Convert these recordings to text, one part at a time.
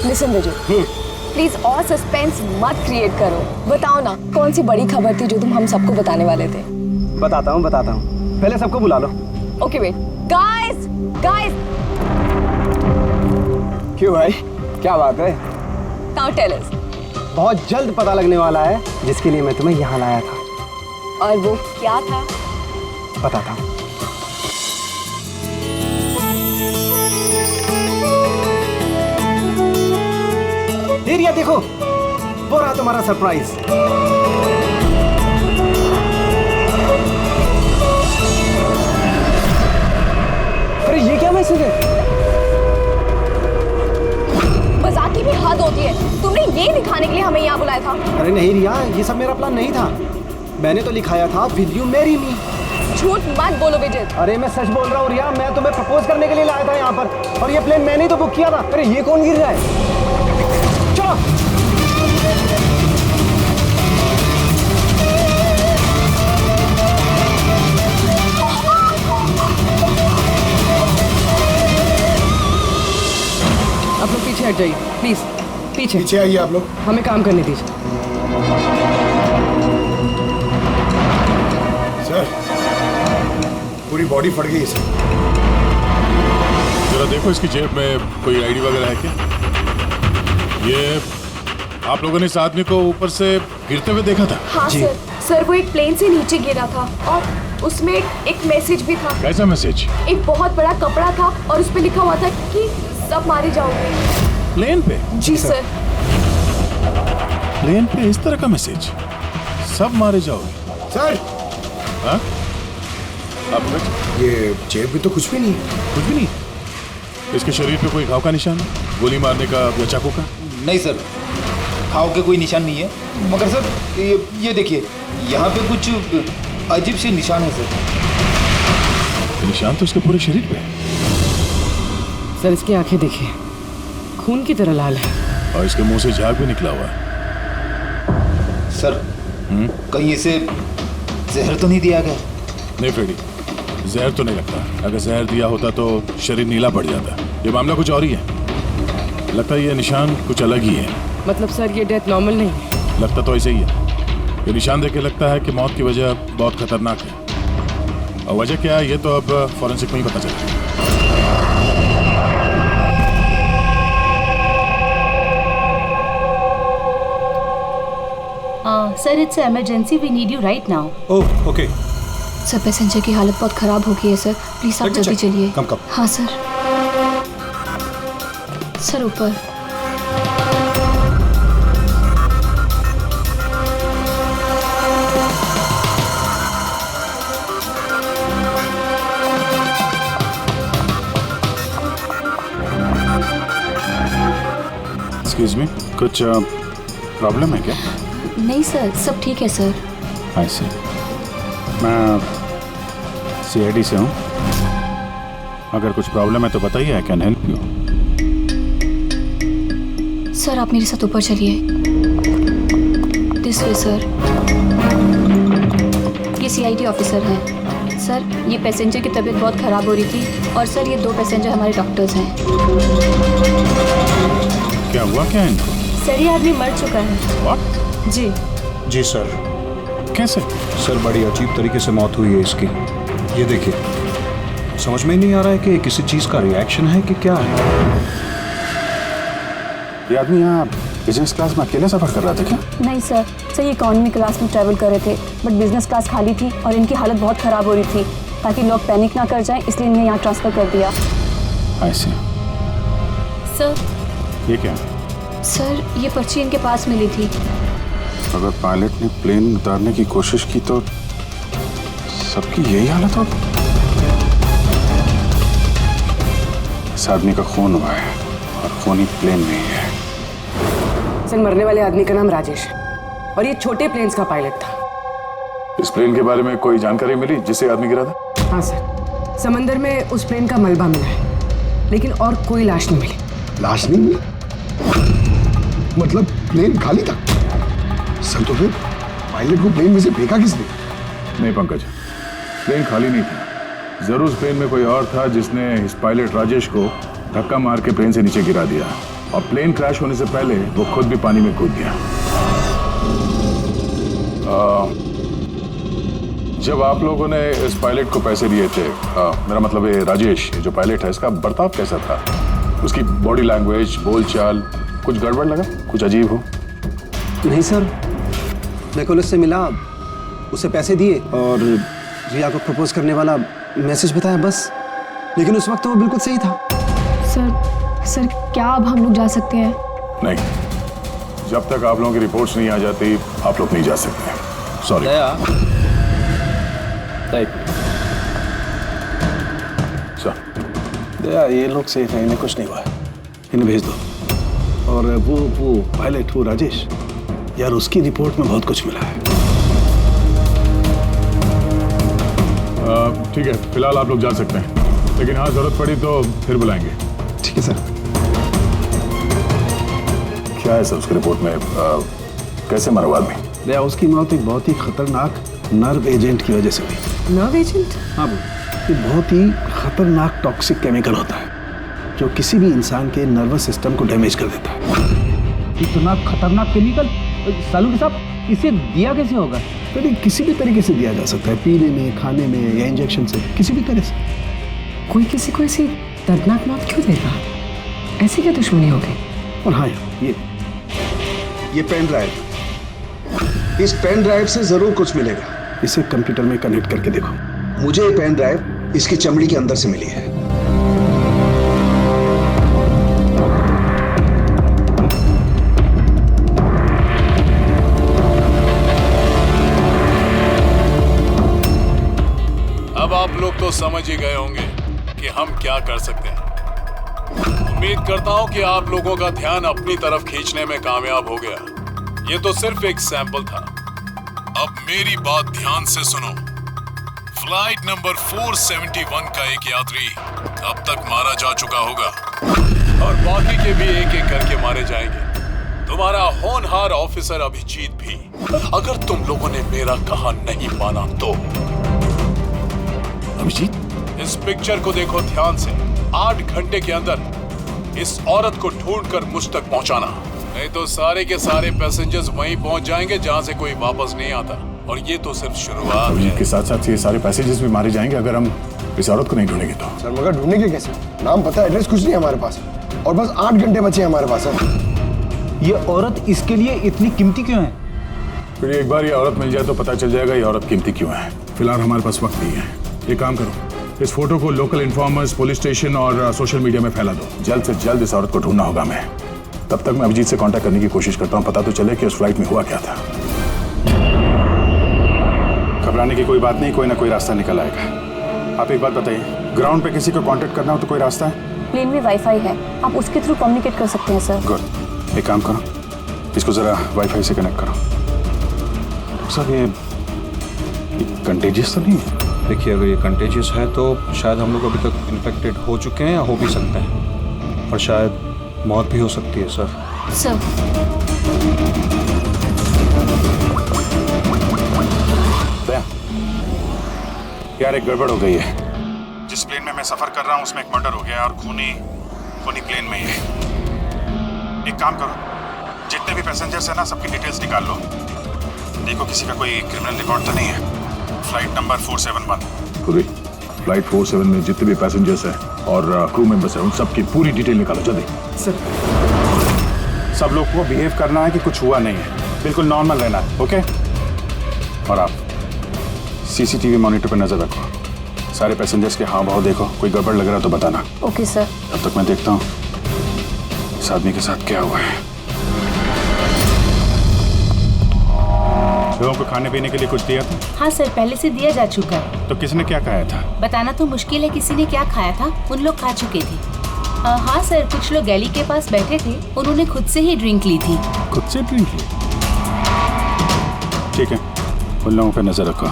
Listen Vijay, please और suspense मत create करो। बताओ ना, कौन सी बड़ी खबर थी जो तुम हम सबको बताने वाले थे? बताता हूँ। पहले सबको बुला लो। Okay wait, guys guys. क्यों भाई, क्या बात है? Now tell us. बहुत जल्द पता लगने वाला है जिसके लिए मैं तुम्हें यहाँ लाया था। और वो क्या था? बताता हूँ। रिया देखो, वो रहा तुम्हारा सरप्राइज। अरे ये क्या मैसेज है? मजाक की भी हद होती है। तुमने ये दिखाने के लिए हमें यहाँ बुलाया था? अरे नहीं रिया, ये सब मेरा प्लान नहीं था। मैंने तो लिखाया था विल यू मैरी मी। झूठ मत बोलो विजय। अरे मैं सच बोल रहा हूँ रिया, मैं तुम्हें प्रपोज करने के लिए लाया था यहाँ पर, और ये प्लेन मैंने ही तो बुक किया था। अरे ये कौन गिर रहा है? चलो। आप लोग पीछे हट जाइए प्लीज, पीछे आइए आप लोग। हमें काम करने दीजिए। सर, पूरी बॉडी फट गई है सर। जरा देखो इसकी जेब में कोई आईडी वगैरह है क्या? ये आप लोगों ने इस आदमी को ऊपर से गिरते हुए देखा था? हाँ सर, वो एक प्लेन से नीचे गिरा था और उसमें एक मैसेज भी था। कैसा मैसेज? एक बहुत बड़ा कपड़ा था और उस पे लिखा हुआ था कि सब मारे जाओगे। प्लेन पे? जी सर। प्लेन पे इस तरह का मैसेज? सब मारे जाओगे? सर, हाँ? आप ये जेब में तो कुछ भी नहीं है। कुछ भी नहीं? इसके शरीर पे कोई घाव का निशान है? गोली मारने का या चाकू का? नहीं सर, घाव के कोई निशान नहीं है। मगर सर ये देखिए, यहाँ पे कुछ अजीब से निशान है सर। निशान तो इसके पूरे शरीर पे है। सर इसकी आंखें देखिए, खून की तरह लाल है। और इसके मुंह से झाग भी निकला हुआ है। सर, कहीं इसे जहर तो नहीं दिया गया? नहीं फ्रेडी, जहर तो नहीं लगता। अगर जहर दिया होता तो शरीर नीला पड़ जाता। ये मामला कुछ और ही है। लगता है ये निशान कुछ अलग ही है। मतलब सर ये डेथ नॉर्मल नहीं है? लगता तो ऐसे ही है। ये निशान देख के लगता है कि मौत की वजह बहुत खतरनाक है। और वजह क्या है ये तो अब फॉरेंसिक में ही पता चलेगा। Sir it's emergency, we need you right now. Oh okay. Sir passenger की हालत बहुत खराब हो गई है सर, प्लीज आप जल्दी चलिए। कम। हाँ सर। सर ऊपर। एक्सक्यूज मी, कुछ प्रॉब्लम है क्या? नहीं सर, सब ठीक है सर। आई सी। मैं CID से हूँ। अगर कुछ प्रॉब्लम है तो बताइए, I can help you. Sir आप मेरे साथ ऊपर चलिए। This way sir. ये CID ऑफिसर हैं। सर ये पैसेंजर की तबीयत बहुत ख़राब हो रही थी और सर ये 2 पैसेंजर हमारे डॉक्टर्स हैं। क्या हुआ क्या इनको? सर ये आदमी मर चुका है। What? जी जी सर। कैसे? सर बड़ी अजीब तरीके से मौत हुई है इसकी। ये देखिए, समझ में नहीं आ रहा है कि किसी चीज़ का रिएक्शन है कि क्या है। ये आदमी यहाँ बिजनेस क्लास में अकेले सफर कर रहा था क्या? नहीं सर, ये इकॉनमी क्लास में ट्रैवल कर रहे थे, बट बिजनेस क्लास खाली थी और इनकी हालत बहुत ख़राब हो रही थी। ताकि लोग पैनिक ना कर जाएं, इसलिए इन्हें यहाँ ट्रांसफ़र कर दिया। आई सी। सर। ये क्या? सर ये पर्ची इनके पास मिली थी। अगर पायलट ने प्लेन उतारने की कोशिश की तो सबकी यही हालत होगी। इस आदमी का खून हुआ है और खून ही प्लेन में ही है। सर मरने वाले आदमी का नाम राजेश है और ये छोटे प्लेन्स का पायलट था। इस प्लेन के बारे में कोई जानकारी मिली जिससे आदमी गिरा था? हाँ सर, समंदर में उस प्लेन का मलबा मिला है, लेकिन और कोई लाश नहीं मिली। लाश नहीं मिली? मतलब प्लेन खाली था? सर तो फिर पायलट को प्लेन में से फेंका किसने? नहीं पंकज, प्लेन खाली नहीं था। जरूर उस प्लेन में कोई और था जिसने इस पायलट राजेश को धक्का मार के प्लेन से नीचे गिरा दिया और प्लेन क्रैश होने से पहले वो खुद भी पानी में कूद गया। जब आप लोगों ने इस पायलट को पैसे दिए थे, मेरा मतलब है राजेश, जो पायलट है, इसका बर्ताव कैसा था? उसकी बॉडी लैंग्वेज, बोलचाल, कुछ गड़बड़ लगा? कुछ अजीब हो? नहीं सर, मैं कल उससे मिला, उसे पैसे दिए और रिया को प्रपोज करने वाला मैसेज बताया बस। लेकिन उस वक्त तो वो बिल्कुल सही था। सर क्या अब हम लोग जा सकते हैं? नहीं, जब तक आप लोगों की रिपोर्ट्स नहीं आ जाती आप लोग नहीं जा सकते। सॉरी। दया, ये लोग सही थे, इन्हें कुछ नहीं हुआ है, इन्हें भेज दो। और वो पायलट, वो राजेश, यार उसकी रिपोर्ट में बहुत कुछ मिला है। ठीक है, फिलहाल आप लोग जा सकते हैं, लेकिन हाँ जरूरत पड़ी तो फिर बुलाएंगे। ठीक है सर। क्या है सर उसकी रिपोर्ट में? कैसे मरा वो आदमी? दया, उसकी मौत एक बहुत ही खतरनाक नर्व एजेंट की वजह से हुई। Nerve agent? हाँ, ये बहुत ही खतरनाक टॉक्सिक केमिकल होता है जो किसी भी इंसान के नर्वस सिस्टम को डैमेज कर देता है। इतना खतरनाक केमिकल सालू साहब, इसे दिया कैसे होगा? तो किसी भी तरीके से दिया जा सकता है, पीने में, खाने में या इंजेक्शन से, किसी भी तरह से। कोई किसी को ऐसी दर्दनाक मौत क्यों देगा? ऐसी क्या दुश्मनी हो गई? और हाँ, ये पेन ड्राइव, इस पेन ड्राइव से जरूर कुछ मिलेगा। इसे कंप्यूटर में कनेक्ट करके देखो। मुझे ये पेन ड्राइव इसकी चमड़ी के अंदर से मिली है। अब आप लोग तो समझ ही गए होंगे कि हम क्या कर सकते हैं। उम्मीद करता हूं कि आप लोगों का ध्यान अपनी तरफ खींचने में कामयाब हो गया। ये तो सिर्फ एक सैंपल था। अब मेरी बात ध्यान से सुनो। फ्लाइट नंबर 471 का एक यात्री अब तक मारा जा चुका होगा और बाकी के भी एक एक करके मारे जाएंगे। तुम्हारा होनहार ऑफिसर अभिजीत भी, अगर तुम लोगों ने मेरा कहा नहीं माना तो। अभिजीत, इस पिक्चर को देखो ध्यान से। 8 घंटे के अंदर इस औरत को ढूंढकर मुझ तक पहुंचाना, नहीं तो सारे के सारे पैसेंजर्स वहीं पहुंच जाएंगे जहां से कोई वापस नहीं आता। और ये तो सिर्फ शुरुआत है। के साथ साथ ये सारे पैसेंजर्स भी मारे जाएंगे अगर हम इस औरत को नहीं ढूंढेंगे तो। सर मगर ढूंढेंगे कैसे? नाम पता, एड्रेस कुछ नहीं है हमारे पास, और बस 8 घंटे बचे हैं हमारे पास। ये औरत इसके लिए इतनी कीमती क्यों है? फिर एक बार ये औरत मिल जाए तो पता चल जाएगा ये औरत कीमती क्यों है। फिलहाल हमारे पास वक्त नहीं है। एक काम करो, इस फोटो को लोकल इन्फॉर्मर्स, पुलिस स्टेशन और सोशल मीडिया में फैला दो। जल्द से जल्द इस औरत को ढूंढना होगा मैं। तब तक मैं अभिजीत से कांटेक्ट करने की कोशिश करता हूँ, पता तो चले कि उस फ्लाइट में हुआ क्या था। घबराने की कोई बात नहीं, कोई ना कोई रास्ता निकल आएगा। आप एक बात बताइए, ग्राउंड पे किसी को कांटेक्ट करना हो तो कोई रास्ता है? प्लेन में वाईफाई है, आप उसके थ्रू कम्युनिकेट कर सकते हैं सर। गुड, एक काम करो, इसको जरा वाईफाई से कनेक्ट करो। सर ये कंटेजियस तो नहीं है? देखिए, अगर ये कंटेजियस है तो शायद हम लोग अभी तक इन्फेक्टेड हो चुके हैं या हो भी सकते हैं, और शायद मौत भी हो सकती है सर। सर, यार एक गड़बड़ हो गई है। जिस प्लेन में मैं सफर कर रहा हूँ उसमें एक मर्डर हो गया और खूनी प्लेन में ही है। एक काम करो, जितने भी पैसेंजर्स हैं ना, सबकी डिटेल्स निकाल लो। देखो किसी का कोई क्रिमिनल रिकॉर्ड तो नहीं है। Flight number 471। फ्लाइट 47 में जितने भी पैसेंजर्स हैं और क्रू मेंबर्स हैं, उन सबकी पूरी डिटेल निकालो जल्दी। सर, सब लोग को बिहेव करना है कि कुछ हुआ नहीं है, बिल्कुल नॉर्मल रहना है, ओके? और आप सीसीटीवी मॉनिटर पर नजर रखो। सारे पैसेंजर्स के हाव भाव देखो, कोई गड़बड़ लग रहा तो बताना। Okay sir. तब तक मैं देखता हूँ इस आदमी के साथ क्या हुआ है। लोगों को खाने पीने के लिए कुछ दिया था? हाँ सर, पहले से दिया जा चुका है। तो किसने क्या खाया था? बताना तो मुश्किल है किसी ने क्या खाया था, उन लोग खा चुके थे। हाँ सर, कुछ लोग गैली के पास बैठे थे, उन्होंने खुद से ही ड्रिंक ली थी। खुद से ड्रिंक ली? ठीक है, उन लोगों पर नजर रखो,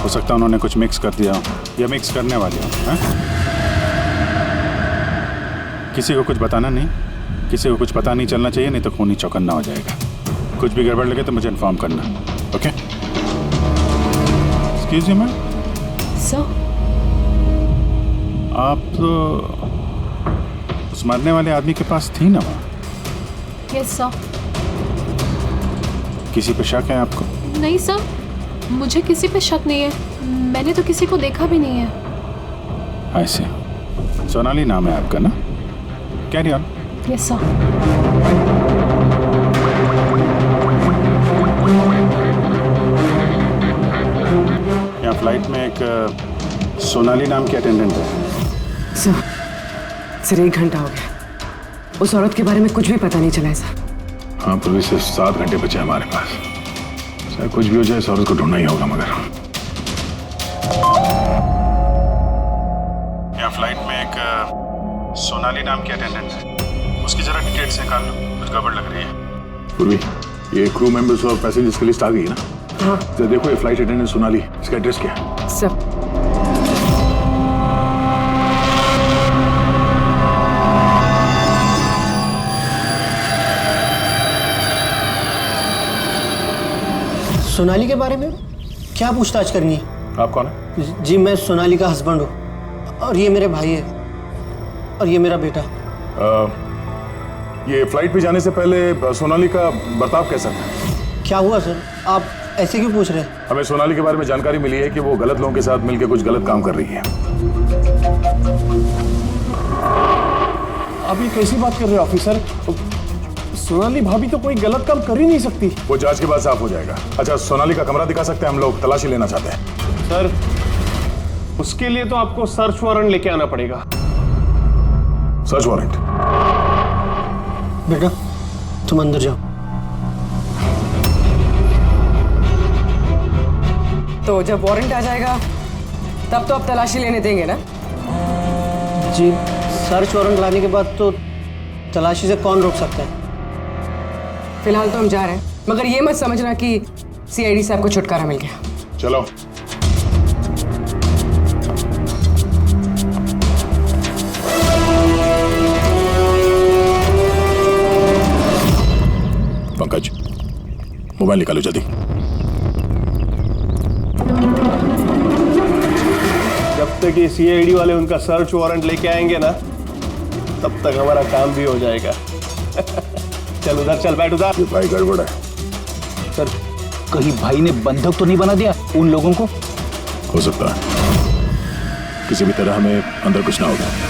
हो सकता है उन्होंने कुछ मिक्स कर दिया हो या मिक्स करने वाले हो। किसी को कुछ बताना नहीं, किसी को कुछ पता नहीं चलना चाहिए, नहीं तो खूनी चौकन्ना हो जाएगा। कुछ भी गड़बड़ लगे तो मुझे इन्फॉर्म करना, okay? Excuse me ma'am. Sir, आप उस मरने वाले आदमी के पास थी ना वो? Yes sir. किसी पे शक है आपको? नहीं सर, मुझे किसी पे शक नहीं है। मैंने तो किसी को देखा भी नहीं है। ऐसे सोनाली नाम है आपका ना? Carry on. Yes sir. यहाँ फ्लाइट में एक सोनाली नाम की अटेंडेंट है। सर 1 घंटा हो गया, उस औरत के बारे में कुछ भी पता नहीं चला है सर। हाँ, पुलिस से 7 घंटे बचे हमारे पास। चाहे कुछ भी हो जाए, इस औरत को ढूंढना ही होगा। मगर यहाँ फ्लाइट में एक सोनाली नाम की अटेंडेंट है, उसकी जरा डिटेल्स निकाल लो, कुछ गड़बड़ लग रही है। पूर्वी, ये क्रू मेंबर्स और पैसेंजर्स की लिस्ट आ गई है ना? हाँ। तो देखो, ये फ्लाइट अटेंडेंट सोनाली, इसका एड्रेस क्या है? सर सोनाली के बारे में क्या पूछताछ करनी है? आप कौन है? जी मैं सोनाली का हस्बैंड हूँ, और ये मेरे भाई है, और ये मेरा बेटा। ये फ्लाइट पे जाने से पहले सोनाली का बर्ताव कैसा था? क्या हुआ सर, आप ऐसे क्यों पूछ रहे हैं? हमें सोनाली के बारे में जानकारी मिली है कि वो गलत लोगों के साथ मिलकर कुछ गलत काम कर रही है। आप ये कैसी बात कर रहे हो ऑफिसर? सोनाली भाभी तो कोई गलत काम कर ही नहीं सकती। वो जांच के बाद साफ हो जाएगा। अच्छा, सोनाली का कमरा दिखा सकते हैं? हम लोग तलाशी लेना चाहते हैं। सर उसके लिए तो आपको सर्च वारंट लेके आना पड़ेगा। Search warrant? बेटा तुम अंदर जाओ। तो जब वारंट आ जाएगा तब तो आप तलाशी लेने देंगे ना? जी सर्च वारंट लाने के बाद तो तलाशी से कौन रोक सकता है? फिलहाल तो हम जा रहे हैं, मगर ये मत समझना कि सीआईडी साहब को छुटकारा मिल गया। चलो। पंकज, मोबाइल निकालो जल्दी। जब तक ये सीआईडी वाले उनका सर्च वारंट लेके आएंगे ना, तब तक हमारा काम भी हो जाएगा। चल उधर चल, बैठ उधर। भाई गड़बड़ है। सर कहीं भाई ने बंधक तो नहीं बना दिया उन लोगों को? हो सकता है, किसी भी तरह हमें अंदर कुछ ना होगा।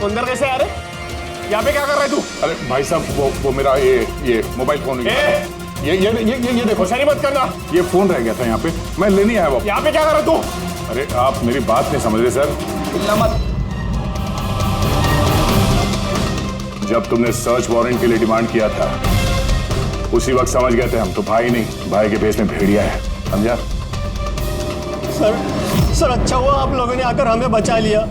अंदर कैसे आ रहे? यहाँ पे क्या कर रहे तू? अरे भाई साहब, वो मेरा ये मोबाइल फोन ये देखो। होशियारी मत करना। ये फोन रह गया था यहाँ पे, मैं लेने आया वो। यहाँ पे क्या कर रहे तू? अरे आप मेरी बात नहीं समझ रहे सर। मत। जब तुमने सर्च वारंट के लिए डिमांड किया था, उसी वक्त समझ गए थे हम तो भाई नहीं, भाई के भेस में भेड़िया है, समझा? सर अच्छा हुआ आप लोगों ने आकर हमें बचा लिया।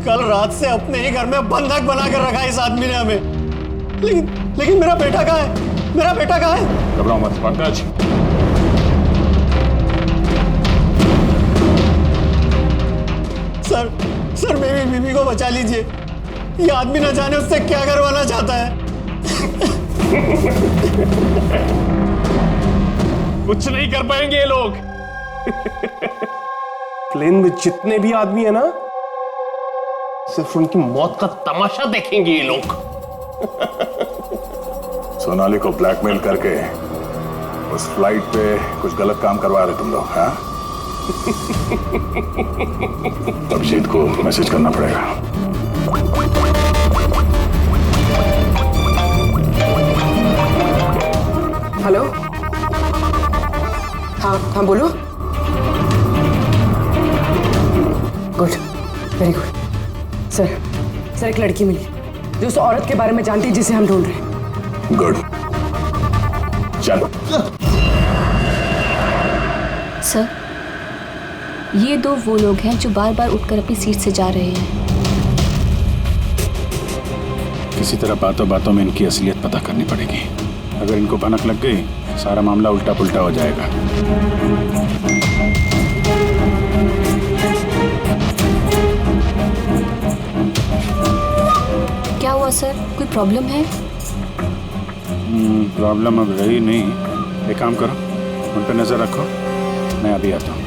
कल रात से अपने ही घर में बंधक बना कर रखा इस आदमी ने हमें। लेकिन मेरा बेटा कहाँ है? मेरा बेटा कहाँ है? घबराओ मत पंकज। सर मेरी बीवी को बचा लीजिए। ये आदमी न जाने उससे क्या करवाना चाहता है। कुछ नहीं कर पाएंगे ये लोग। प्लेन में जितने भी आदमी है ना, सिर्फ उनकी मौत का तमाशा देखेंगे ये लोग। सोनाली को ब्लैकमेल करके उस फ्लाइट पे कुछ गलत काम करवा रहे तुम लोग, हाँ? अभिजीत को मैसेज करना पड़ेगा। हेलो, हाँ हाँ बोलो। Good, very good. सर एक लड़की मिली जो उस औरत के बारे में जानती है जिसे हम ढूंढ रहे हैं। गुड, चलो। सर, ये दो वो लोग हैं जो बार बार उठकर अपनी सीट से जा रहे हैं। किसी तरह बातों बातों में इनकी असलियत पता करनी पड़ेगी। अगर इनको भनक लग गई, सारा मामला उल्टा पुल्टा हो जाएगा। क्या हुआ सर, कोई प्रॉब्लम है? प्रॉब्लम अब रही नहीं। एक काम करो, उन पर नजर रखो, मैं अभी आता हूँ।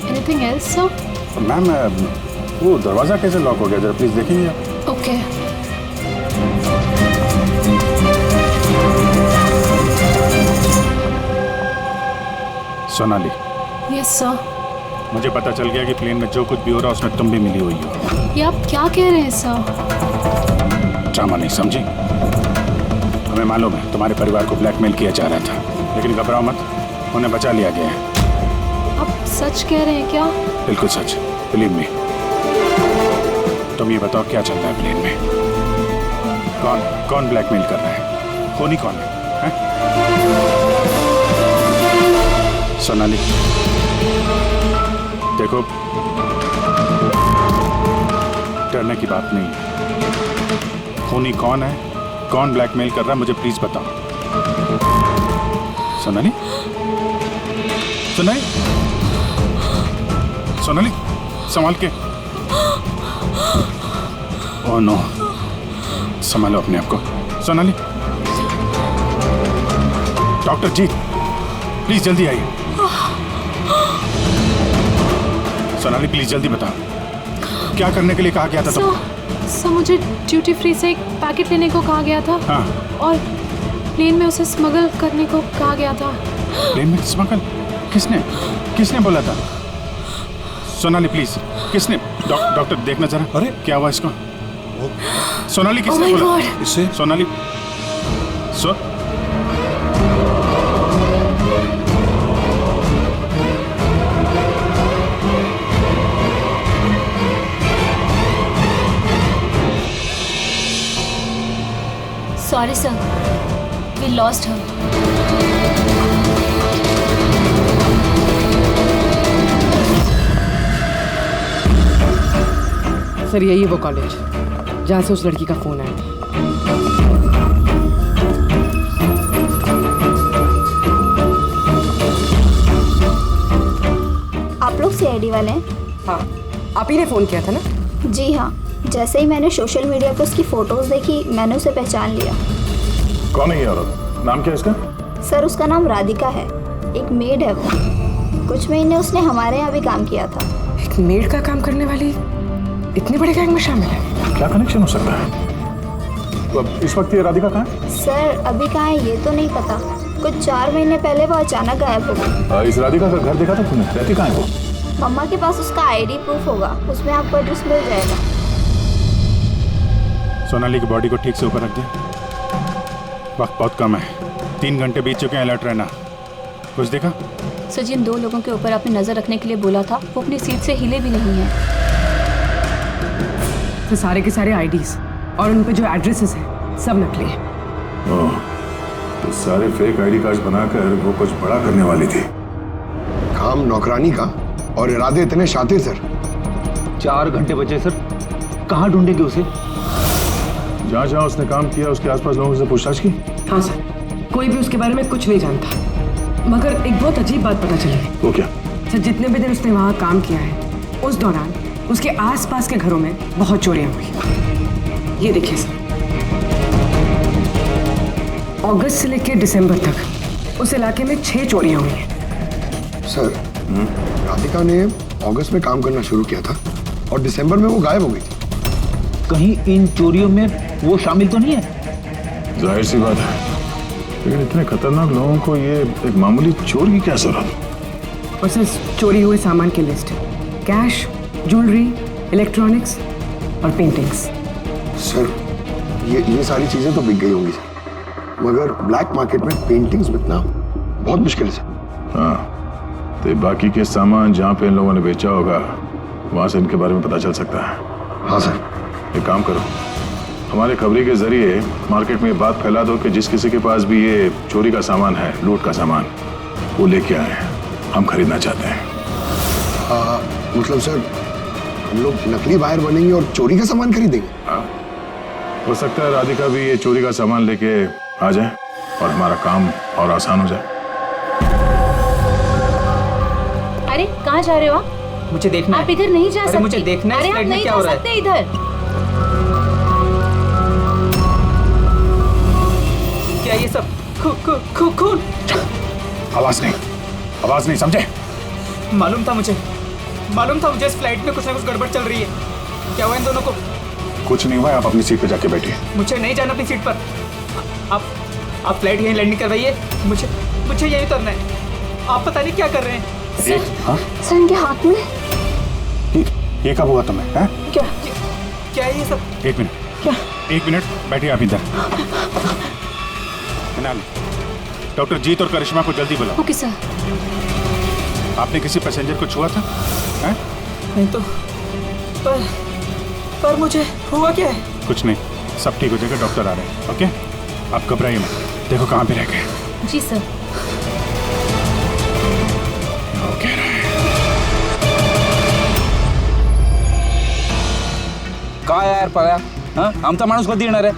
Anything else sir? मैम, वो दरवाजा कैसे लॉक हो गया, जरा प्लीज देखेंगे आप? ओके। सोनाली। Yes sir. मुझे पता चल गया कि प्लेन में जो कुछ भी हो रहा है उसमें तुम भी मिली हुई हो। ये आप क्या कह रहे हैं सर? ड्रामा नहीं समझी? हमें मालूम है तुम्हारे परिवार को ब्लैकमेल किया जा रहा था, लेकिन घबराओ मत, उन्हें बचा लिया गया है। आप सच कह रहे हैं क्या? बिल्कुल सच, बिलीव मी। तुम ये बताओ क्या चल रहा है प्लेन में? कौन ब्लैकमेल कर रहा है? खूनी कौन है? सोनाली, देखो, डरने की बात नहीं है। खूनी कौन है, कौन ब्लैकमेल कर रहा है, मुझे प्लीज बताओ। सोनाली, सोनाली, सोनाली, संभाल के। ओह नो, संभालो अपने आप को। सोनाली, डॉक्टर जी प्लीज जल्दी आइए। सोनाली प्लीज जल्दी बताओ, क्या करने के लिए कहा गया था तुम? सर, मुझे ड्यूटी फ्री से एक पैकेट लेने को कहा गया था। हाँ। और प्लेन में उसे स्मगल करने को कहा गया था। प्लेन में स्मगल? किसने बोला था? सोनाली प्लीज, किसने? डॉक्टर देखना जरा। अरे क्या हुआ इसको? सोनाली किसने बोला? इससे Sonali, sorry sir, we lost her. Sir यही है वो कॉलेज जहाँ से उस लड़की का फोन आया था। आप लोग सीआईडी वाले हैं? हाँ, आप ही ने फोन किया था ना? जी हाँ, जैसे ही मैंने सोशल मीडिया पर उसकी फोटोज देखी, मैंने उसे पहचान लिया। कौन है ये औरत? नाम क्या है इसका? सर उसका नाम राधिका है, एक मेड है वो। कुछ महीने उसने हमारे यहाँ भी काम किया था। एक मेड का काम करने वाली इतने बड़े गैंग में शामिल है? क्या कनेक्शन हो सकता है? तो अब इस वक्त ये राधिका कहाँ है? सर अभी कहाँ है ये तो नहीं पता, कुछ 4 महीने पहले वो अचानक गायब हो गई। इस राधिका का घर देखा था तुमने? रहती कहाँ है वो? मम्मा के पास उसका आईडी प्रूफ होगा, उसमें आपको एड्रेस मिल जाएगा। सोनाली की बॉडी को ठीक से ऊपर रख दे, वक्त बहुत कम है, 3 घंटे बीत चुके हैं, अलर्ट रहना। कुछ देखा? सर, जिन 2 लोगों के ऊपर आपने नजर रखने के लिए बोला था, वो अपनी सीट से हिले भी नहीं है। तो सारे के सारे आईडीज और उन पे जो एड्रेसेस हैं सब नकली हैं। ओह, तो सारे फेक आईडी कार्ड बनाकर वो कुछ बड़ा करने वाली थी। काम नौकरानी का और इरादे इतने शातिर सर। 4 घंटे बचे सर, कहाँ ढूंढेंगे उसे? जहाँ जहाँ उसने काम किया उसके आसपास लोगों से पूछताछ की? हाँ सर, कोई भी उसके बारे में कुछ नहीं जानता, मगर एक बहुत अजीब बात पता चली है। वो क्या? सर जितने भी दिन उसने वहाँ काम किया है, उस दौरान उसके आसपास के घरों में बहुत चोरियां हुई। ये देखिए सर, अगस्त से लेकर दिसंबर तक उस इलाके में 6 चोरियां हुई हैं। सर राधिका ने अगस्त में काम करना शुरू किया था और दिसंबर में वो गायब हो गई थी। कहीं इन चोरियों में वो शामिल तो नहीं है? जाहिर सी बात है, लेकिन इतने खतरनाक लोगों को ये एक मामूली चोर की क्या जरूरत? बस इस चोरी हुए सामान की लिस्ट है। कैश, ज्वेलरी, इलेक्ट्रॉनिक्स और पेंटिंग्स। सर ये सारी चीजें तो बिक गई होंगी सर, मगर ब्लैक मार्केट में पेंटिंग्स बिकना बहुत मुश्किल है सर। हाँ, तो बाकी के सामान जहाँ पे इन लोगों ने बेचा होगा वहां से इनके बारे में पता चल सकता है। हाँ सर। एक काम करो, हमारे खबरी के जरिए मार्केट में ये बात फैला दो कि जिस किसी के पास भी ये चोरी का सामान है, लूट का सामान, वो लेके आए, हम खरीदना चाहते हैं। मतलब सर हम लोग नकली बायर बनेंगे और चोरी का सामान खरीदेंगे? हाँ, हो सकता है राधिका भी ये चोरी का सामान लेके आ जाए और हमारा काम और आसान हो जाए। अरे कहाँ जा रहे हो आप? मुझे देखना आप इधर नहीं जा सकते। मुझे देखना है अरे आप नहीं जा सकते इधर। क्या ये सब खून? आवाज नहीं, समझे? मालूम था मुझे इस फ्लाइट में कुछ ना कुछ गड़बड़ चल रही है। क्या हुआ इन दोनों को? कुछ नहीं हुआ, आप अपनी सीट पे जाके बैठिए। मुझे नहीं जाना अपनी सीट पर। आप फ्लाइट यहीं लैंडिंग करवाइए, मुझे यहीं उतरना है। आप पता नहीं क्या कर रहे हैं। सर इनके हाथ में ये कब हुआ तुम्हें? हैं? क्या है ये सब? एक मिनट बैठिए आप इधर। डॉक्टर जीत और करिश्मा को जल्दी बुलाओ। Okay sir. आपने किसी पैसेंजर को छुआ था? हैं? नहीं तो पर मुझे हुआ क्या है? कुछ नहीं, सब ठीक हो जाएगा, डॉक्टर आ रहे हैं। ओके, आप घबराइए मत। देखो कहाँ पे रह गए। जी सर। काय यार पळ्या, हाँ आमचा माणूस कधी येणार आहे?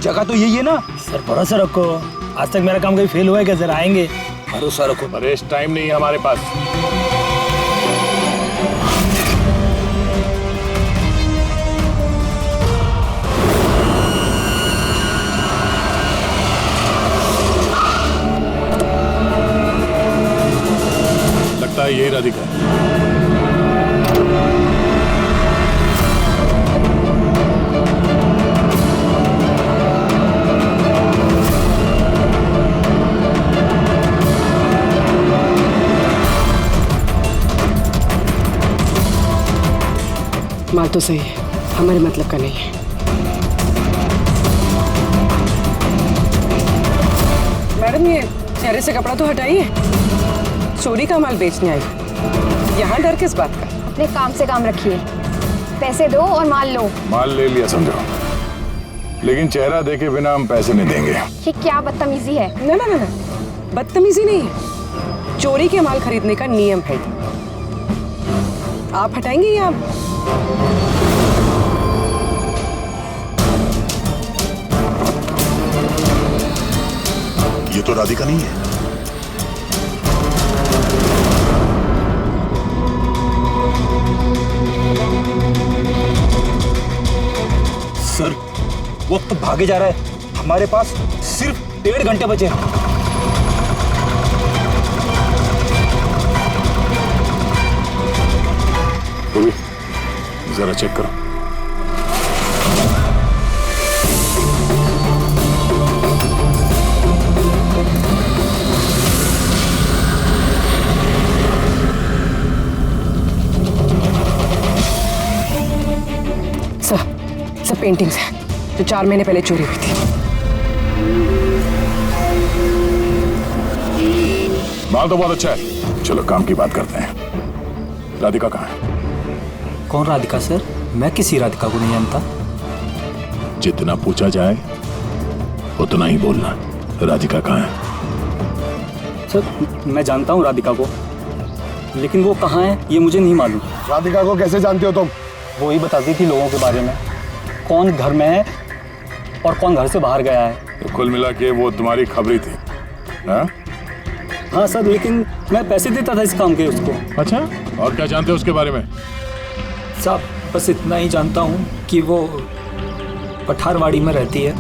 जगह तो यही है ना। सर भरोसा रखो, आज तक मेरा काम कहीं फेल हुआ है क्या? सर आएंगे। भरोसा रखो। अरे इस टाइम नहीं है हमारे पास। लगता है यही राधिका। माल तो सही है, हमारे मतलब का नहीं है। मैडम ये चेहरे से कपड़ा तो हटाइए। चोरी का माल बेचने आई, यहाँ डर किस बात का? अपने काम से काम रखिए। पैसे दो और माल लो। माल ले लिया समझो, लेकिन चेहरा देखे बिना हम पैसे नहीं देंगे। ये क्या बदतमीजी है? ना, बदतमीजी नहीं है, चोरी के माल खरीदने का नियम है। आप हटाएंगे या ये तो राधिका नहीं है। सर वक्त भागे जा रहा है, हमारे पास सिर्फ 1.5 घंटे बचे हैं। जरा चेक करो। सब पेंटिंग्स हैं जो 4 महीने पहले चोरी हुई थी। माल तो बहुत अच्छा है, चलो काम की बात करते हैं। राधिका कहाँ है? कौन राधिका सर? मैं किसी राधिका को नहीं जानता। जितना पूछा जाए उतना ही बोलना। राधिका कहाँ है? सर मैं जानता हूँ राधिका को, लेकिन वो कहाँ है ये मुझे नहीं मालूम। राधिका को कैसे जानते हो तुम? वो ही बताती थी लोगों के बारे में, कौन घर में है और कौन घर से बाहर गया है। तो कुल मिला के वो तुम्हारी खबरी थी? हाँ सर, लेकिन मैं पैसे देता था इस काम के उसको। अच्छा, और क्या जानते हो उसके बारे में? साहब बस इतना ही जानता हूँ कि वो पठारवाड़ी में रहती है,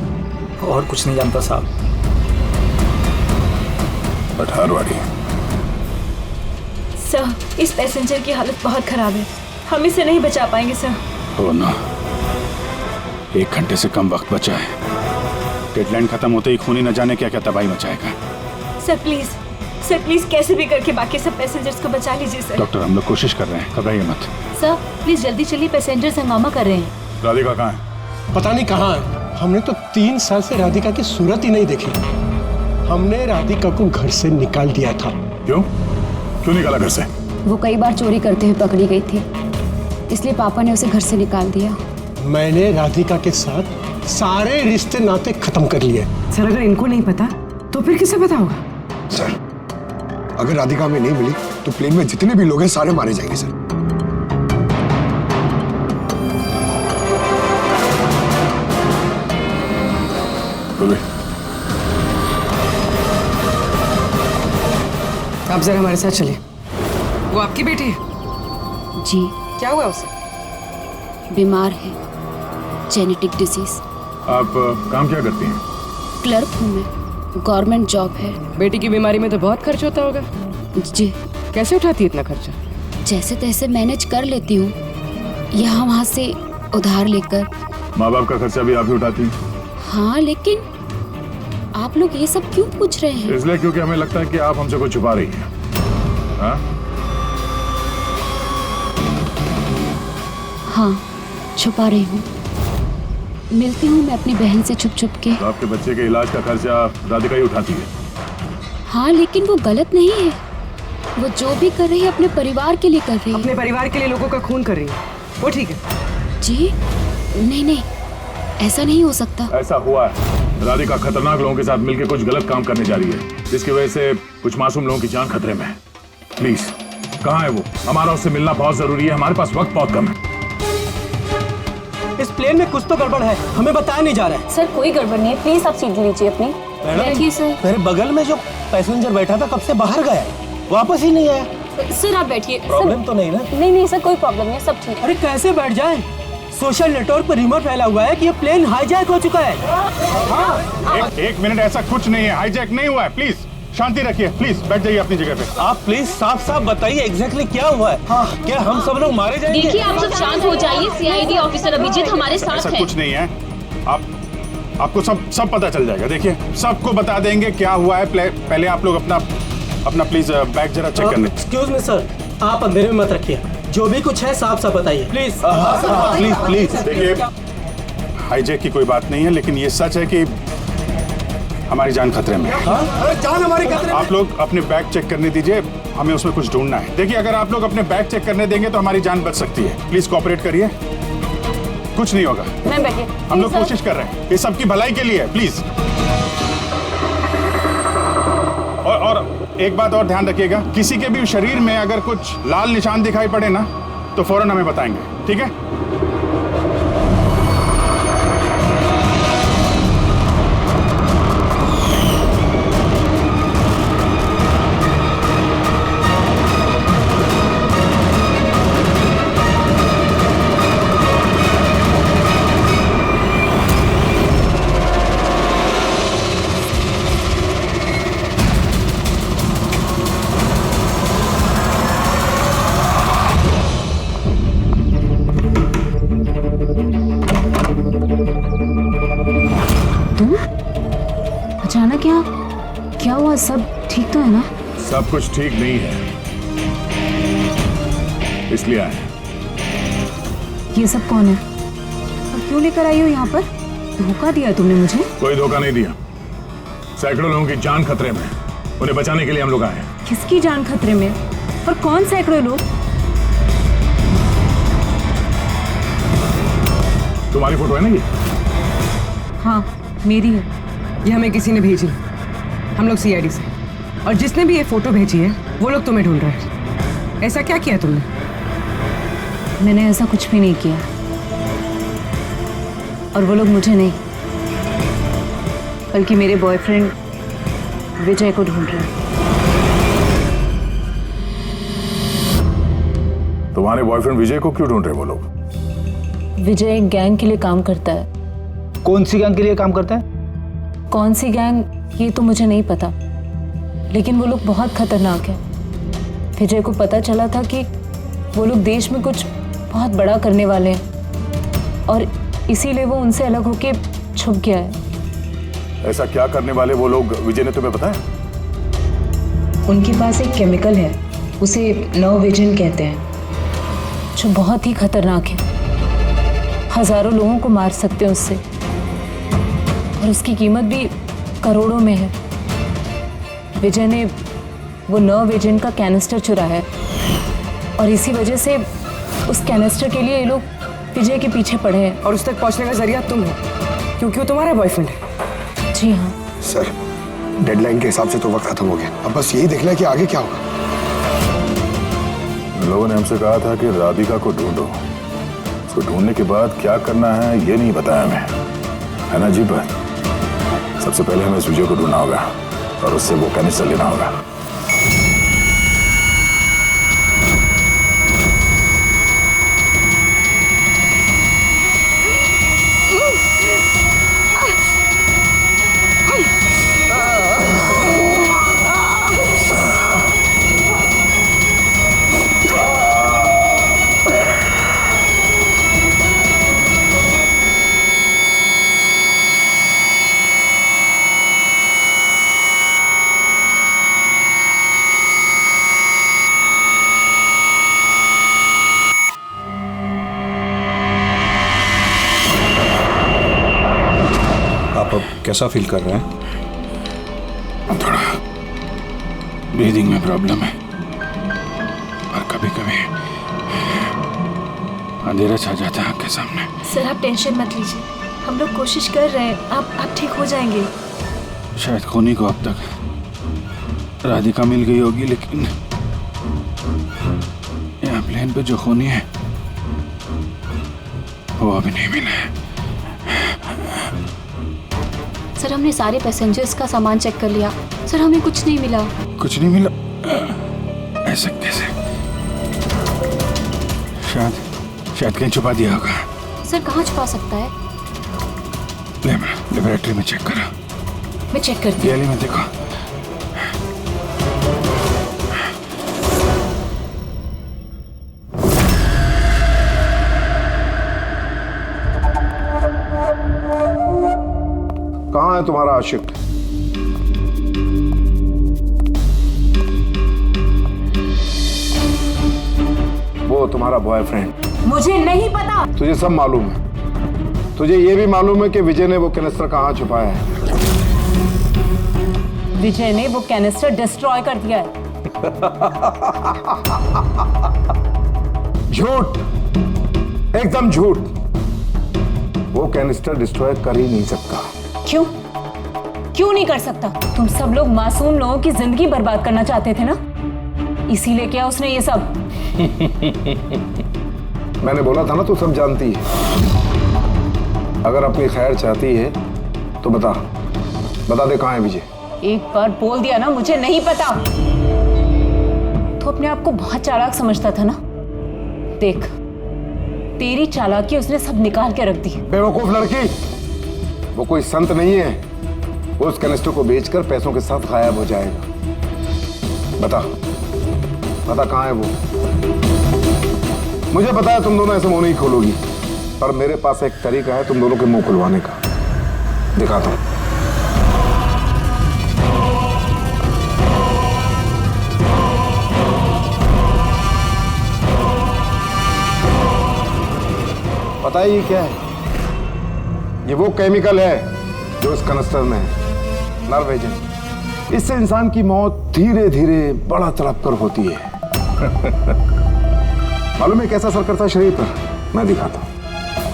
और कुछ नहीं जानता साहब। पठारवाड़ी? सर इस पैसेंजर की हालत बहुत खराब है, हम इसे नहीं बचा पाएंगे सर। हो ना, 1 घंटे से कम वक्त बचा है, डेडलाइन खत्म होते ही खूनी न जाने क्या क्या तबाही मचाएगा। सर प्लीज कैसे भी करके बाकी सब पैसेंजर्स को बचा लीजिए सर। डॉक्टर हम लोग कोशिश कर रहे हैं, घबराइए मत। सर प्लीज जल्दी चलिए, पैसेंजर्स हंगामा कर रहे हैं। राधिका कहाँ है? पता नहीं कहाँ है। हमने तो 3 साल से राधिका की सूरत ही नहीं देखी। हमने राधिका को घर से निकाल दिया था। क्यों निकाला घर से? वो कई बार चोरी करते हुए पकड़ी गई थी, इसलिए पापा ने उसे घर से निकाल दिया। मैंने राधिका के साथ सारे रिश्ते नाते खत्म कर लिए। सर अगर इनको नहीं पता तो फिर किसे पता होगा? सर अगर राधिका हमें नहीं मिली तो प्लेन में जितने भी लोग हैं सारे मारे जाएंगे सर। आप जरा हमारे साथ चलिए। वो आपकी बेटी है? जी। क्या हुआ उसे? बीमार है, जेनेटिक डिजीज। आप काम क्या करती हैं? क्लर्क हूँ मैं, गवर्नमेंट जॉब है। बेटी की बीमारी में तो बहुत खर्च होता होगा। जी। कैसे उठाती है इतना खर्चा? जैसे तैसे मैनेज कर लेती हूँ, यहाँ वहाँ से उधार लेकर। माँ बाप का खर्चा भी आप ही उठाती हैं? हाँ, लेकिन आप लोग ये सब क्यों पूछ रहे हैं? इसलिए क्योंकि हमें लगता है कि आप हमसे कुछ छुपा रही हैं। हाँ, छुपा रही हूँ। मिलती हूँ मैं अपनी बहन से छुप छुप के। तो आपके बच्चे के इलाज का खर्चा राधिका ही उठाती है? हाँ, लेकिन वो गलत नहीं है। वो जो भी कर रही है अपने परिवार के लिए कर रही है। अपने परिवार के लिए लोगों का खून कर रही है, वो ठीक है? जी नहीं, ऐसा नहीं हो सकता। ऐसा हुआ है। राधिका खतरनाक लोगों के साथ मिलकर कुछ गलत काम करने जा रही है, जिसकी वजह से कुछ मासूम लोगों की जान खतरे में है। प्लीज, कहाँ है वो? हमारा उससे मिलना बहुत जरूरी है, हमारे पास वक्त बहुत कम है। इस प्लेन में कुछ तो गड़बड़ है, हमें बताया नहीं जा रहा है। सर कोई गड़बड़ नहीं है, प्लीज आप सीट लीजिए अपनी। बैठिए सर। मेरे बगल में जो पैसेंजर बैठा था कब से बाहर गया, वापस ही नहीं आया। सर आप बैठिए। प्रॉब्लम तो नहीं ना? नहीं सर, कोई प्रॉब्लम नहीं, सब ठीक। अरे कैसे बैठ जाए? सोशल नेटवर्क पर रिमोट फैला हुआ है कि ये प्लेन हाईजैक हो चुका है। हाँ। एक मिनट, ऐसा कुछ नहीं है, हाईजैक नहीं हुआ है। प्लीज शांति रखिए, प्लीज बैठ जाइए अपनी जगह पे। आप प्लीज साफ बताइए एग्जैक्टली क्या हुआ है। हाँ, क्या हम सब लोग मारे जाएंगे? देखिए आप सब शांत हो जाइए, सीआईडी ऑफिसर अभिजीत हमारे साथ ऐसा है। कुछ नहीं है, आपको सब पता चल जाएगा। देखिए सबको बता देंगे क्या हुआ है। पहले आप लोग अपना प्लीज बैग जरा चेक करने। एक्सक्यूज मी सर, आप अंधेरे में मत रखिए, जो भी कुछ है साफ बताइए प्लीज। प्लीज देखिए, हाईजैक की कोई बात नहीं है, लेकिन ये सच है कि हमारी जान खतरे में है। अरे जान हमारी खतरे में? आप लोग अपने बैग चेक करने दीजिए, हमें उसमें कुछ ढूंढना है। देखिए अगर आप लोग अपने बैग चेक करने देंगे तो हमारी जान बच सकती है। प्लीज कोऑपरेट करिए, कुछ नहीं होगा। हम लोग कोशिश कर रहे हैं, ये सबकी भलाई के लिए है, प्लीज। और एक बात और ध्यान रखिएगा, किसी के भी शरीर में अगर कुछ लाल निशान दिखाई पड़े ना तो फौरन हमें बताएंगे, ठीक है? अचानक क्या हुआ? सब ठीक तो है ना? सब कुछ ठीक नहीं है, इसलिए आए। ये सब कौन है और क्यों लेकर आई हो यहाँ पर? धोखा दिया तुमने मुझे। कोई धोखा नहीं दिया, सैकड़ों लोगों की जान खतरे में, उन्हें बचाने के लिए हम लोग आए हैं। किसकी जान खतरे में और कौन सैकड़ों लोग? तुम्हारी फोटो है ना ये? हाँ मेरी है। ये हमें किसी ने भेजी, हम लोग सीआईडी से, और जिसने भी ये फोटो भेजी है वो लोग तुम्हें ढूंढ रहे हैं। ऐसा क्या किया तुमने? मैंने ऐसा कुछ भी नहीं किया, और वो लोग मुझे नहीं बल्कि मेरे बॉयफ्रेंड विजय को ढूंढ रहे हैं। तुम्हारे बॉयफ्रेंड विजय को क्यों ढूंढ रहे वो लोग? विजय एक गैंग के लिए काम करता है। कौन सी गैंग के लिए काम करता है? कौन सी गैंग ये तो मुझे नहीं पता, लेकिन वो लोग बहुत खतरनाक है। विजय को पता चला था कि वो लोग देश में कुछ बहुत बड़ा करने वाले हैं, और इसीलिए वो उनसे अलग होके छुप गया है। ऐसा क्या करने वाले वो लोग विजय ने तुम्हें बताया? उनके पास एक केमिकल है, उसे नर्व विजन कहते हैं, जो बहुत ही खतरनाक है। हजारों लोगों को मार सकते हैं उससे, और उसकी कीमत भी करोड़ों में है। विजय ने वो नर्व विजन का कैनिस्टर चुराया है, और इसी वजह से उस कैनिस्टर के लिए ये लोग विजय के पीछे पड़े हैं। और उस तक पहुंचने का जरिया तुम हो, क्योंकि वो तुम्हारा बॉयफ्रेंड है। जी हाँ सर, डेडलाइन के हिसाब से तो वक्त खत्म हो गया, अब बस यही देखना है कि आगे क्या होगा। लोगों ने हमसे कहा था कि राधिका को ढूंढो, उसको ढूंढने के बाद क्या करना है ये नहीं बताया हमें, है ना जी? पर सबसे पहले हमें इस विजय को ढूंढना होगा और उससे वो कैनिस्टर लेना होगा। आप अब कैसा फील कर रहे हैं? थोड़ा ब्रीदिंग में प्रॉब्लम है, और कभी कभी अंधेरा छा जाता है आंख के सामने। सर आप टेंशन मत लीजिए, हम लोग कोशिश कर रहे हैं, आप ठीक हो जाएंगे। शायद खूनी को अब तक राधिका मिल गई होगी, लेकिन यहाँ प्लेन पे जो खूनी है वो अभी नहीं मिला है। सर हमने सारे पैसेंजर्स का सामान चेक कर लिया, सर हमें कुछ नहीं मिला। कुछ नहीं मिला? ऐसा कैसे? शायद कहीं छुपा दिया होगा। सर कहाँ छुपा सकता है? लेबोरेटरी में चेक करो। मैं चेक करती हूँ। गैली में देखो। कहाँ है तुम्हारा आशिक? वो तुम्हारा बॉयफ्रेंड। मुझे नहीं पता। तुझे सब मालूम है। तुझे ये भी मालूम है कि विजय ने वो कैनिस्टर कहाँ छुपाया है। विजय ने वो कैनिस्टर डिस्ट्रॉय कर दिया है। झूठ, एकदम झूठ। वो कैनिस्टर डिस्ट्रॉय कर ही नहीं सकता। क्यों नहीं कर सकता? तुम सब लोग मासूम लोगों की जिंदगी बर्बाद करना चाहते थे ना, इसीलिए क्या उसने ये सब? मैंने बोला था ना, तू सब जानती है। अगर अपनी खैर चाहती है तो बता दे कहाँ है विजय। एक बार बोल दिया ना मुझे नहीं पता, तो अपने आप को बहुत चालाक समझता था ना। देख, तेरी चालाकी उसने सब निकाल के रख दी। बेवकूफ लड़की, वो कोई संत नहीं है। वो उस कैनिस्टर को बेचकर पैसों के साथ गायब हो जाएगा। बता कहाँ है वो? मुझे पता है तुम दोनों ऐसे मुंह नहीं खोलोगी, पर मेरे पास एक तरीका है तुम दोनों के मुंह खुलवाने का। दिखाता हूं। पता है ये क्या है? ये वो केमिकल है जो इस कैनिस्टर में है, नर्व विजन। इससे इंसान की मौत धीरे धीरे बड़ा तड़प कर होती है। मालूम है कैसा असर करता है शरीर पर? मैं दिखाता हूं।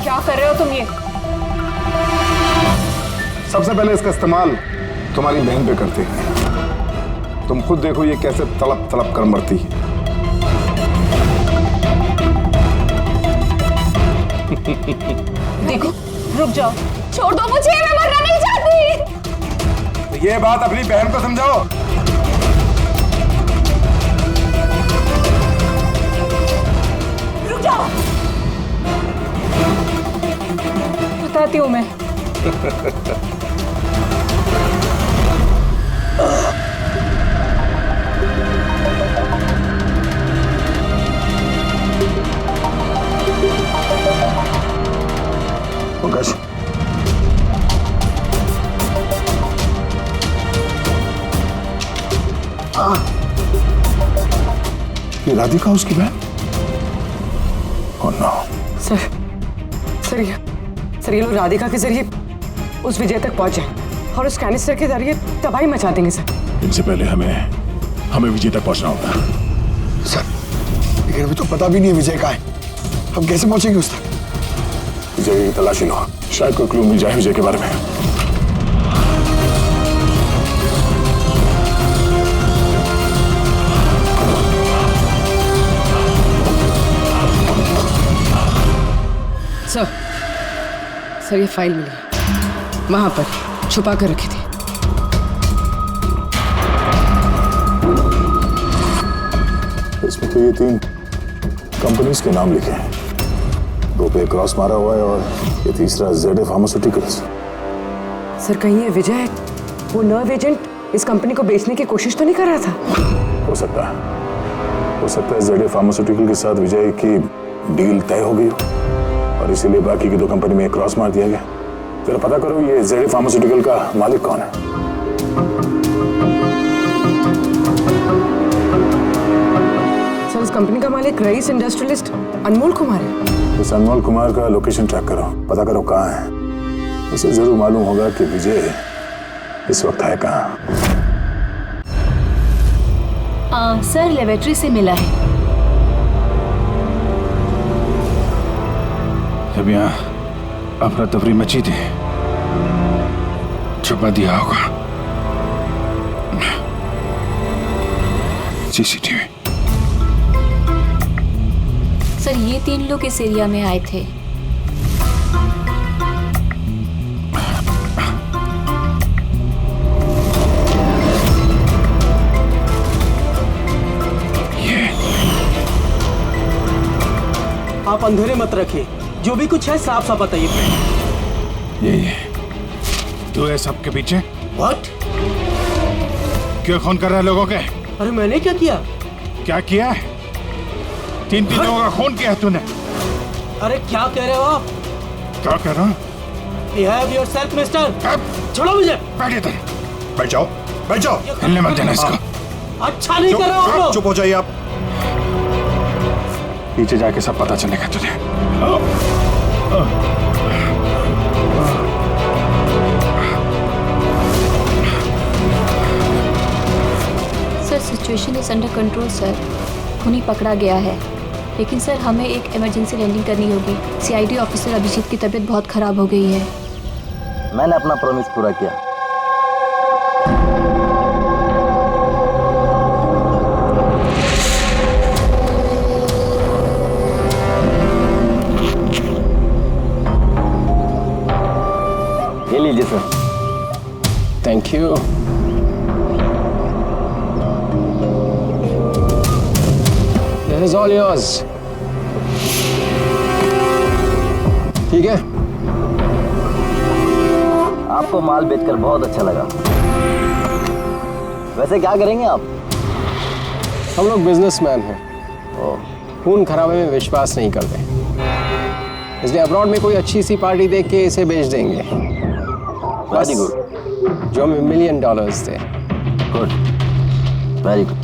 क्या कर रहे हो तुम ये? सबसे पहले इसका इस्तेमाल तुम्हारी बहन पे करते हैं। तुम खुद देखो ये कैसे तड़प तड़प कर मरती है। देखो, रुक जाओ, छोड़ दो मुझे, मैं मरना नहीं चाहती। तो ये बात अपनी बहन को समझाओ। रुक जाओ, बताती हूँ मैं। पंकज, ये राधिका उसकी बहन? Oh no. सर ये लोग राधिका के जरिए उस विजय तक पहुंच जाए और उस कैनिस्टर के जरिए तबाही मचा देंगे सर। इनसे पहले हमें विजय तक पहुंचना होगा। सर लेकिन अभी तो पता भी नहीं विजय कहाँ है, हम कैसे पहुंचेंगे उस तक? विजय की तलाशी लो, शायद कोई क्लू मिल जाए विजय के बारे में। सर ये फाइल मिली, वहां पर छुपा कर रखी थी। इसमें तो ये 3 कंपनीज के नाम लिखे हैं, 2 पे क्रॉस मारा हुआ है और ये तीसरा ZA फार्मास्यूटिकल्स। सर कहीं ये विजय वो नर्व एजेंट इस कंपनी को बेचने की कोशिश तो नहीं कर रहा था? हो सकता है ZA फार्मास्यूटिकल के साथ विजय की डील तय हो गई हो और इसीलिए बाकी की 2 कंपनी में क्रॉस मार दिया गया। जरा पता करो ये ZA फार्मास्यूटिकल का मालिक कौन है। सर इस कंपनी का मालिक रईस इंडस्ट्रियलिस्ट अनमोल कुमार है। इस अनमोल कुमार का लोकेशन ट्रैक करो, पता करो कहाँ है। उसे जरूर मालूम होगा कि विजय इस वक्त है कहाँ। सर लेबोरेटरी से मिला है। जब यहाँ अफरा तफरी मची थी, छुपा दिया होगा CCTV। सर ये 3 लोग इस एरिया में आए थे। आप अंधेरे मत रखिए, जो भी कुछ है साफ साफ बताइए। ये तू है सबके पीछे? व्हाट? क्यों खून कर रहा है लोगों के? अरे मैंने क्या किया? क्या किया है? 3 लोगों का खून किया है तूने। अरे क्या कह रहे हो आप? क्या कह रहा हूँ? Behave yourself, mister. छोड़ो मुझे। बैठ इधर, बैठ जाओ, हिलने मत देना इसको। अच्छा नहीं कर रहे हो आप लोग। चुप हो जाइए आप। नीचे जाके सब पता चलेगा तुझे। Sir situation is under control sir, खूनी पकड़ा गया है, लेकिन सर हमें एक इमरजेंसी लैंडिंग करनी होगी। CID ऑफिसर अभिजीत की तबीयत बहुत खराब हो गई है। मैंने अपना प्रॉमिस पूरा किया। ये लीजिए sir. Thank you. This is all yours. ठीक है? आपको माल बेचकर बहुत अच्छा लगा। वैसे क्या करेंगे आप? हम लोग बिजनेसमैन हैं, खून खराबे में विश्वास नहीं करते, इसलिए अब्रॉड में कोई अच्छी सी पार्टी देख के इसे बेच देंगे। Very good. जो $1 मिलियन थे। Good, very good.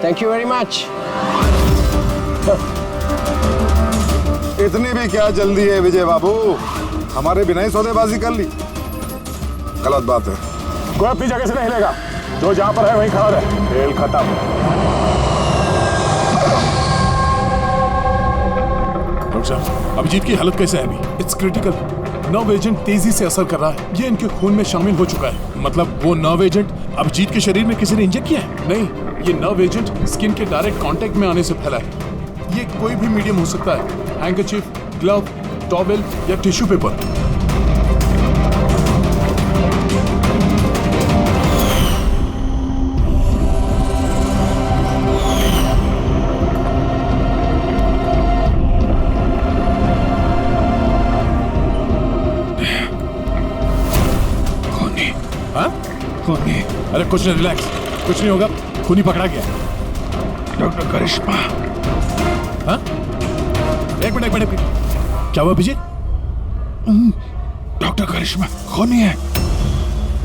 Thank you very much. इतनी भी क्या जल्दी है विजय बाबू, हमारे बिना ही सौदेबाजी कर ली। गलत बात है। कोई अपनी जगह से नहीं हिलेगा, जो जहां पर है वहीं खड़ा रहे। खेल खत्म। डॉक्टर साहब, अभिजीत की हालत कैसे है अभी? It's critical. नर्व एजेंट तेजी से असर कर रहा है, ये इनके खून में शामिल हो चुका है। मतलब वो नर्व एजेंट अभिजीत के शरीर में किसी ने इंजेक्ट किया है? नहीं, ये नर्व एजेंट स्किन के डायरेक्ट कांटेक्ट में आने से फैला है। ये कोई भी मीडियम हो सकता है, हैंकरचीफ, ग्लव, टॉवेल या टिश्यू पेपर। खूनी। अरे कुछ नहीं, रिलैक्स, कुछ नहीं होगा। खूनी पकड़ा गया। डॉक्टर करिश्मा। हाँ? एक मिनट। क्या हुआ अभिजीत? डॉक्टर करिश्मा खूनी है।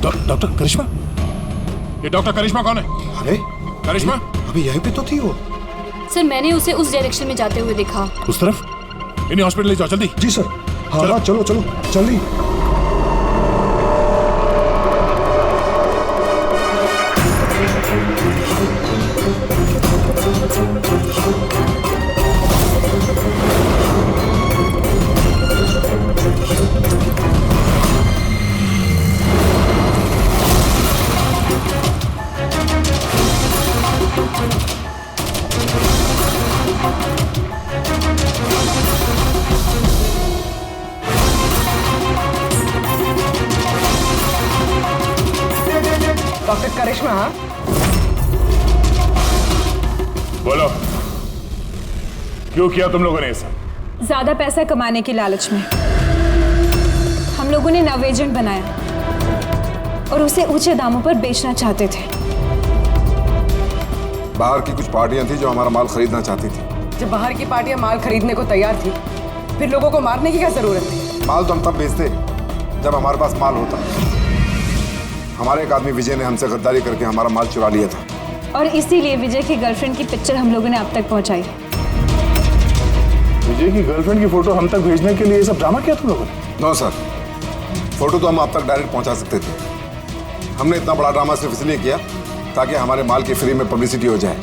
डॉक्टर करिश्मा? ये डॉक्टर करिश्मा कौन है? अरे करिश्मा, अभी यहीं पे तो थी वो। सर मैंने उसे उस डायरेक्शन में जाते हुए देखा। उस तरफ? इन्हें हॉस्पिटल ले जाओ जल्दी। जी सर। हाँ हाँ चलो चलो जल्दी। डॉक्टर करिश्मा। हाँ बोलो, क्यों किया तुम लोगों ने ये सब? ज्यादा पैसा कमाने की लालच में हम लोगों ने नव एजेंट बनाया और उसे ऊंचे दामों पर बेचना चाहते थे। बाहर की कुछ पार्टियां थी जो हमारा माल खरीदना चाहती थी। जब बाहर की पार्टियां माल खरीदने को तैयार थी, फिर लोगों को मारने की क्या जरूरत थी? माल तो हम तब बेचते जब हमारे पास माल होता। हमारे एक आदमी विजय ने हमसे गद्दारी करके हमारा माल चुरा लिया था और इसीलिए विजय की गर्लफ्रेंड की पिक्चर हम लोगों ने अब तक पहुंचाई। विजय की गर्लफ्रेंड की फोटो हम तक भेजने के लिए ये सब ड्रामा किया तुम लोगों ने? नो सर, फोटो तो हम आप तक डायरेक्ट पहुंचा सकते थे। हमने इतना बड़ा ड्रामा सिर्फ इसलिए किया ताकि हमारे माल की फ्री में पब्लिसिटी हो जाए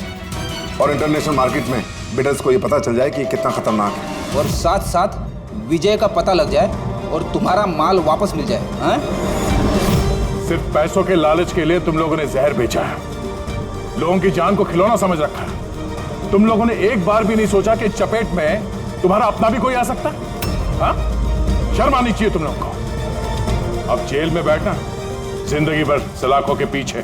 और इंटरनेशनल मार्केट में बिडर्स को ये पता चल जाए कि कितना खतरनाक है, और साथ साथ विजय का पता लग जाए और तुम्हारा माल वापस मिल जाए। हाँ? सिर्फ पैसों के लालच के लिए तुम लोगों ने जहर बेचा है, लोगों की जान को खिलौना समझ रखा है। तुम लोगों ने एक बार भी नहीं सोचा कि चपेट में तुम्हारा अपना भी कोई आ सकता है। हाँ? शर्म आनी चाहिए तुम लोगों को। अब जेल में बैठना जिंदगी भर सलाखों के पीछे।